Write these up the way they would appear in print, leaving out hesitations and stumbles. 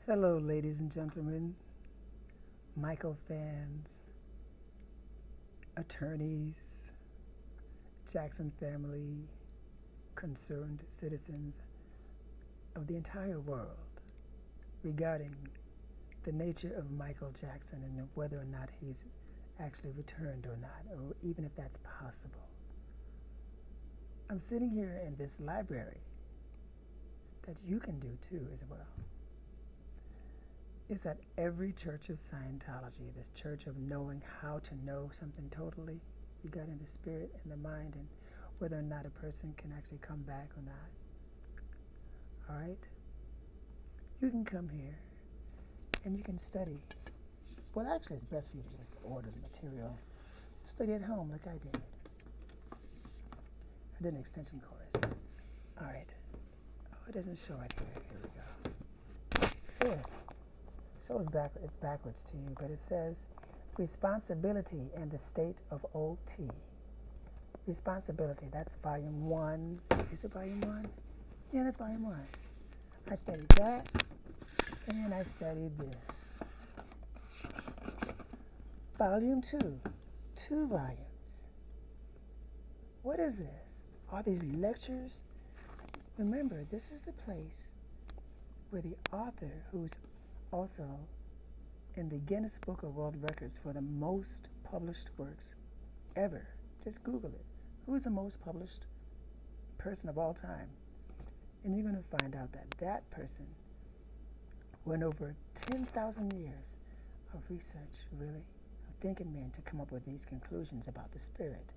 Hello, ladies and gentlemen, Michael fans, attorneys, Jackson family, concerned citizens of the entire world regarding the nature of Michael Jackson and whether or not he's actually returned or not, or even if that's possible. I'm sitting here in this library that you can do too as well. It's at every church of Scientology, this church of knowing how to know something totally regarding the spirit and the mind and whether or not a person can actually come back or not. All right? You can come here and you can study. Well, actually, it's best for you to just order the material. Study at home like I did. I did an extension course. All right. Oh, it doesn't show right here. Here we go. Fifth. Shows it's backwards to you, but it says responsibility and the state of OT. Responsibility, that's volume 1. Is it volume 1? Yeah, that's volume 1. I studied that, and I studied this. Volume 2, 2 volumes. What is this? Are these lectures? Remember, this is the place where the author, who's also in the Guinness Book of World Records for the most published works ever. Just Google it. Who's the most published person of all time? And you're going to find out that that person went over 10,000 years of research, really, of thinking men to come up with these conclusions about the spirit.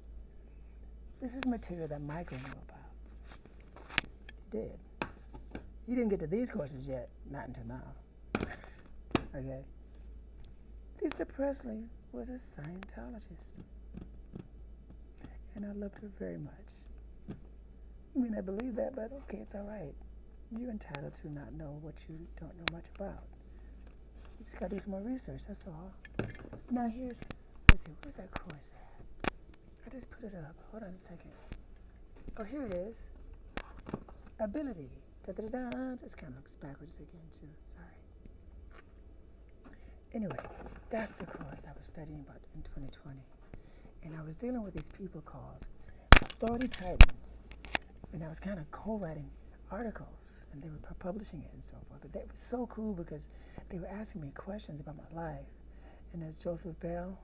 This is material that Michael knew about. He did. He didn't get to these courses yet, not until now. Okay. Lisa Presley was a Scientologist. And I loved her very much. I mean, I believe that, but okay, it's all right. You're entitled to not know what you don't know much about. You just gotta do some more research, that's all. Now let's see, where's that course at? I just put it up. Hold on a second. Oh, here it is. Ability. Da-da-da-da. This kind of looks backwards again, too. Sorry. Anyway, that's the course I was studying about in 2020. And I was dealing with these people called Authority Titans. And I was kind of co-writing articles, and they were publishing it and so forth. But that was so cool because they were asking me questions about my life. And there's Joseph Bell,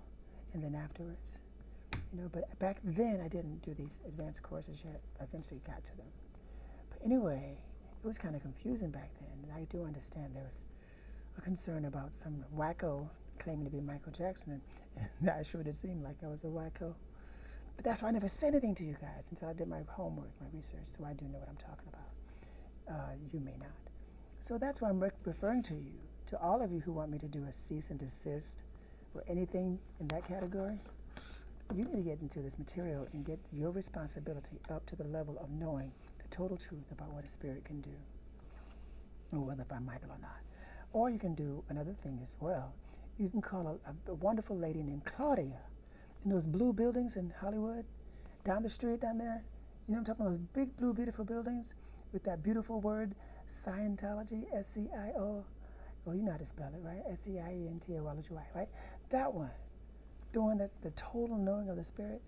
and then afterwards. But back then I didn't do these advanced courses yet. I eventually got to them. But anyway, it was kind of confusing back then. And I do understand there was a concern about some wacko claiming to be Michael Jackson, and I sure did seem like I was a wacko. But that's why I never said anything to you guys until I did my homework, my research, so I do know what I'm talking about. You may not. So that's why I'm referring to you, to all of you who want me to do a cease and desist or anything in that category. You need to get into this material and get your responsibility up to the level of knowing the total truth about what a spirit can do, or whether I'm Michael or not. Or you can do another thing as well. You can call a wonderful lady named Claudia in those blue buildings in Hollywood, down the street down there. You know what I'm talking about? Those big blue beautiful buildings with that beautiful word Scientology, S-C-I-O. Well, you know how to spell it, right? S-C-I-E-N-T-O-L-O-G-Y, right? That one, doing the total knowing of the spirit.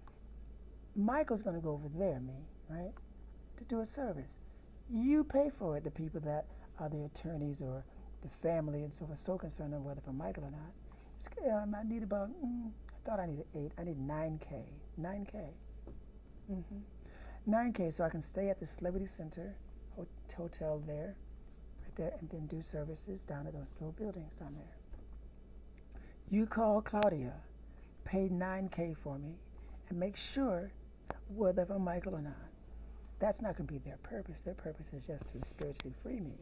Michael's going to go over there, right, to do a service. You pay for it, the people that are the attorneys or the family and so forth, so concerned on whether for Michael or not. I need about, I thought I needed 8. I need 9K. 9K. 9K so I can stay at the Celebrity Center hotel there, right there, and then do services down at those blue buildings down there. You call Claudia, pay 9K for me, and make sure whether for Michael or not. That's not going to be their purpose. Their purpose is just to spiritually free me,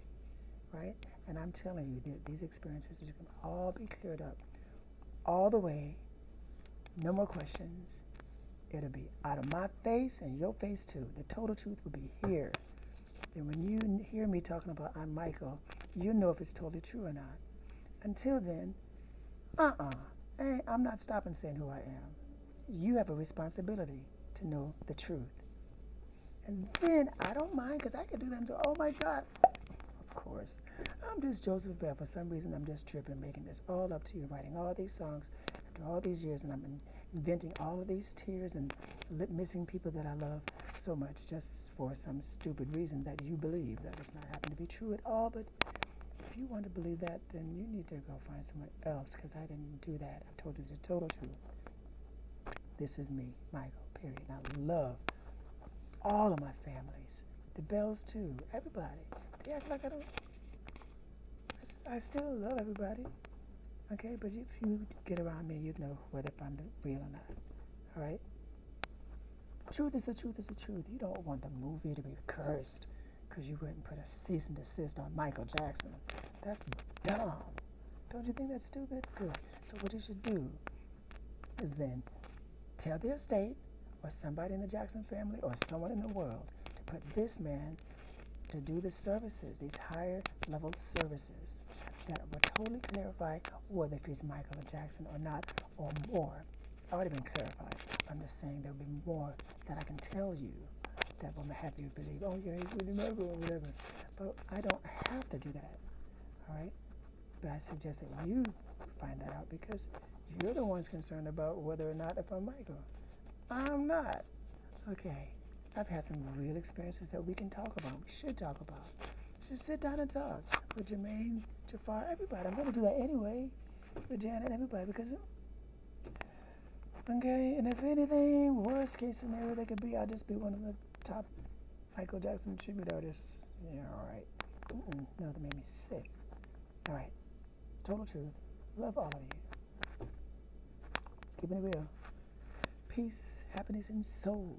right? And I'm telling you that these experiences are going to all be cleared up all the way. No more questions. It'll be out of my face and your face too. The total truth will be here. And when you hear me talking about I'm Michael, you know if it's totally true or not. Until then, hey, I'm not stopping saying who I am. You have a responsibility to know the truth. And then I don't mind, because I can do them too. Oh my God. Of course. I'm just Joseph Bell. For some reason, I'm just tripping, making this all up to you, writing all these songs after all these years, and I'm inventing all of these tears and missing people that I love so much just for some stupid reason that you believe. That does not happen to be true at all, but if you want to believe that, then you need to go find someone else, because I didn't do that. I told you the total truth. This is me, Michael, period. And I love all of my families. The Bells, too. Everybody. They act like I don't. I still love everybody. Okay? But if you get around me, you'd know whether if I'm real or not. All right? Truth is the truth is the truth. You don't want the movie to be cursed because you wouldn't put a cease and desist on Michael Jackson. That's dumb. Don't you think that's stupid? Good. So what you should do is then tell the estate or somebody in the Jackson family or someone in the world to put this man to do the services, these higher level services that will totally clarify whether if he's Michael Jackson or not, or more. Already been clarified. I'm just saying there'll be more that I can tell you that will have you believe, oh yeah, he's really Michael or whatever. But I don't have to do that. All right? But I suggest that you find that out, because you're the ones concerned about whether or not if I'm Michael. I'm not. Okay. I've had some real experiences that we can talk about. We should talk about. Just sit down and talk with Jermaine, Jafar, everybody. I'm going to do that anyway with Janet, everybody, because, okay, and if anything, worst case scenario that could be, I'll just be one of the top Michael Jackson tribute artists. Yeah, all right. No, that made me sick. All right. Total truth. Love all of you. It's keeping it real. Peace, happiness, and soul.